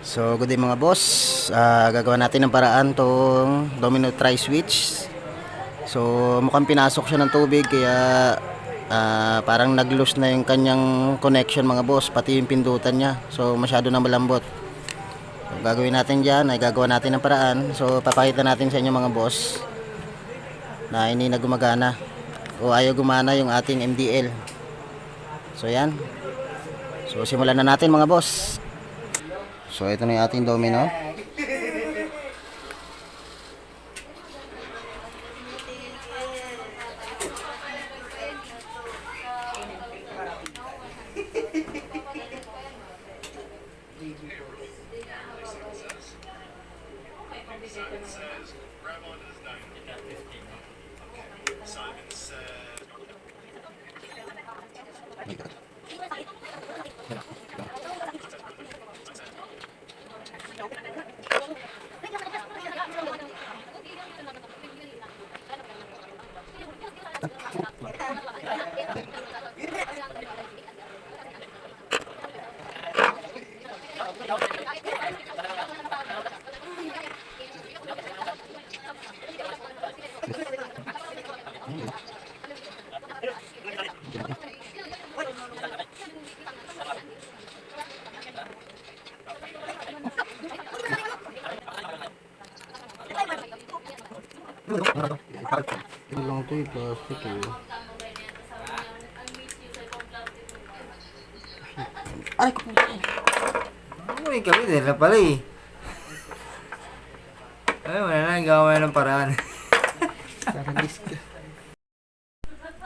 So, good day mga boss. Gagawa natin ng paraan tong domino tri-switch. So, mukhang pinasok siya ng tubig kaya parang nag-loose na yung kanyang connection mga boss, pati yung pindutan niya. So, masyado na malambot. So, gagawin natin dyan ay gagawa natin ng paraan. So, papakita natin sa inyo mga boss na hindi na gumagana o ayaw gumana yung ating MDL. So, yan. So, simulan na natin mga boss. So, ito na yung ating domino. Ito lang ito yung plastic eh. Ay, May kami din na pala eh. Ay, wala na, gawa ng paraan.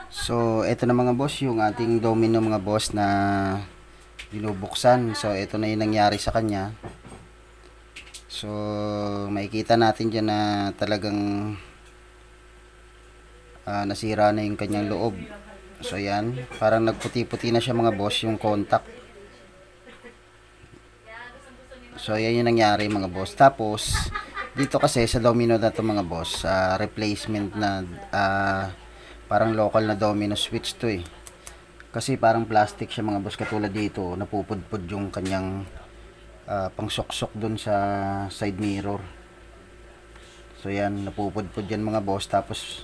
so, ito na mga boss, yung ating domino mga boss na binubuksan. So, ito na yung nangyari sa kanya. So, makikita natin dyan na talagang nasira na yung kanyang loob. So, yan. Parang nagputi-puti na siya mga boss, yung contact. So, yan yung nangyari mga boss. Tapos, dito kasi sa domino na to mga boss, replacement na parang local na domino switch to eh. Kasi parang plastic siya mga boss, katulad dito, napupudpud yung kanyang pangsoksok dun sa side mirror. So yan, napupudpud yan mga boss, tapos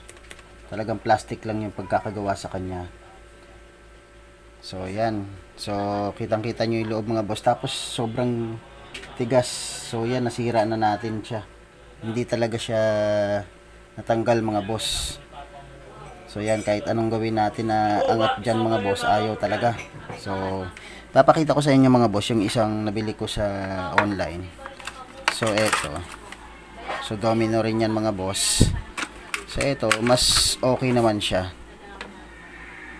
talagang plastic lang yung pagkakagawa sa kanya. So yan, so kitang kita nyo yung loob mga boss, tapos sobrang tigas. So yan, nasira na natin siya, hindi talaga siya natanggal mga boss. So yan, kahit anong gawin natin na angat dyan mga boss, ayaw talaga. So papakita ko sa inyo mga boss yung isang nabili ko sa online. So eto, so domino rin yan mga boss. So eto, mas okay naman siya.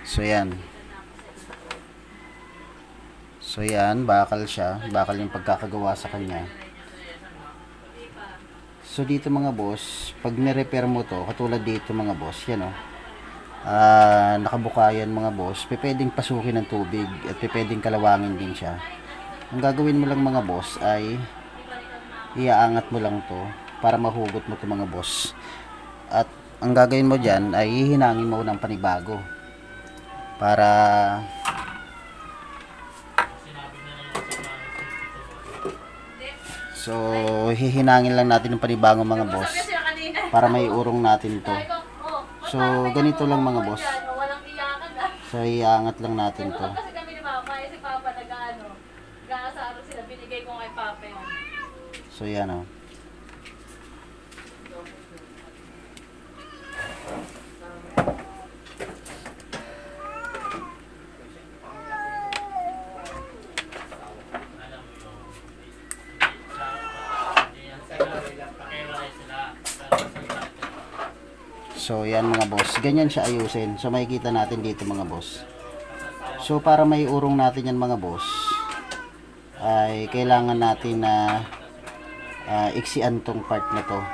So yan, so yan, bakal siya, bakal yung pagkakagawa sa kanya. So dito mga boss, pag ni-repair mo to, katulad dito mga boss, yan o, nakabukayan mga boss, pwedeng pasukin ng tubig at pwedeng kalawangin din siya. Ang gagawin mo lang mga boss ay iaangat mo lang to para mahugot mo to mga boss. At ang gagawin mo dyan ay hihinangin mo ng panibago para so hihinangin lang natin ng panibago mga boss para may urong natin to. So, ganito lang mga boss. So, iangat lang natin to. Kasi kami ni Papa, si Papa nag-aasaro sila, binigay ko kay Papa yun. So, yan o. So, yan mga boss. Ganyan siya ayusin. So, makikita natin dito mga boss. So, para may urong natin yan mga boss, ay kailangan natin na iksian tong part na to.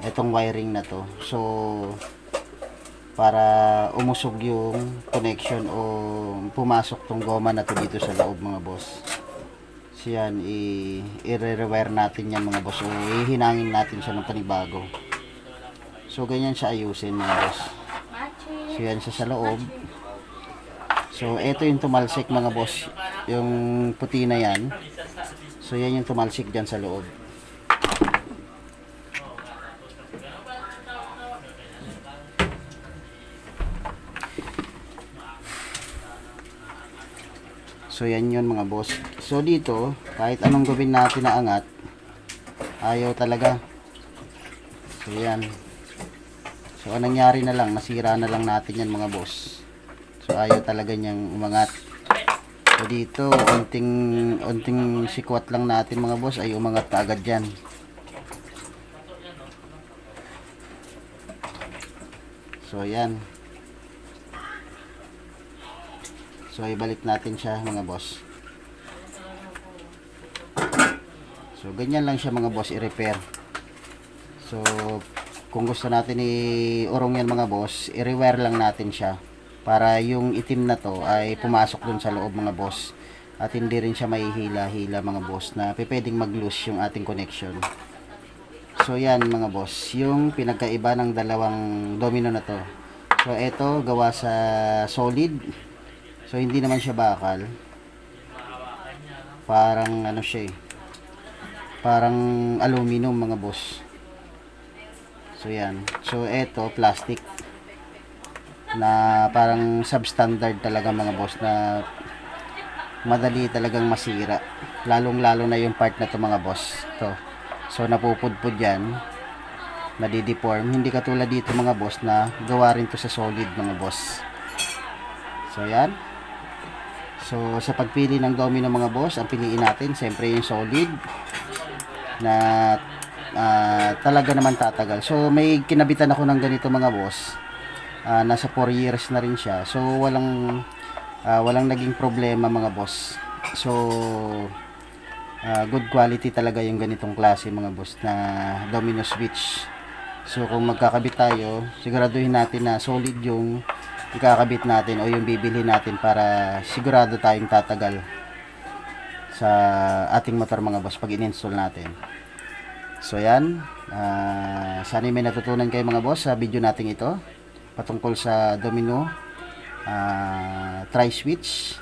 Itong wiring na to. So, para umusog yung connection o pumasok tong goma na to dito sa loob mga boss. So, yan. I-rewire natin yan mga boss. O, ihinangin natin siya ng panibago. So, ganyan siya ayusin mga boss. So, yan siya sa loob. So, ito yung tumalsik mga boss. Yung puti na yan. So, yan yung tumalsik dyan sa loob. So, yan yun mga boss. So, dito, kahit anong gawin natin na angat, ayaw talaga. So, yan. So, anong nangyari na lang, nasira na lang natin yan mga boss. So, ayaw talaga niyang umangat. So, dito, unting sikwat lang natin mga boss, ay umangat na agad yan. So, yan. So, ibalik natin siya mga boss. So, ganyan lang siya mga boss, i-repair. So, kung gusto natin i-urong yan mga boss, i-rewire lang natin siya. Para yung itim na to ay pumasok dun sa loob mga boss. At hindi rin siya mahihila-hila mga boss na pwedeng mag-loose yung ating connection. So, yan mga boss, yung pinagkaiba ng dalawang domino na to. So, ito gawa sa solid. So, hindi naman siya bakal. Parang ano siya eh. Parang aluminum mga boss. So, yan. So, eto plastic. Na parang substandard talaga mga boss na madali talagang masira. Lalong-lalo na yung part na to mga boss. To. So, napupudpud yan. Nadideform. Hindi katulad dito mga boss na gawa rin to sa solid mga boss. So, yan. So, sa pagpili ng domino mga boss, ang piliin natin, siyempre yung solid na talaga naman tatagal. So, may kinabitan ako ng ganito mga boss. Nasa 4 years na rin siya. So, walang naging problema mga boss. So, good quality talaga yung ganitong klase mga boss na domino switch. So, kung magkakabit tayo, siguraduhin natin na solid yung ikakabit natin o yung bibili natin para sigurado tayong tatagal sa ating motor mga boss pag in-install natin. So yan, sana may natutunan kayo mga boss sa video natin ito patungkol sa domino tri-switch.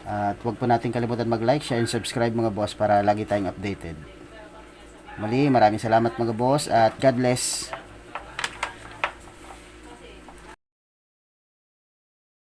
At huwag po natin kalimutan mag-like, share, and subscribe mga boss para lagi tayong updated. Muli, maraming salamat mga boss at God bless.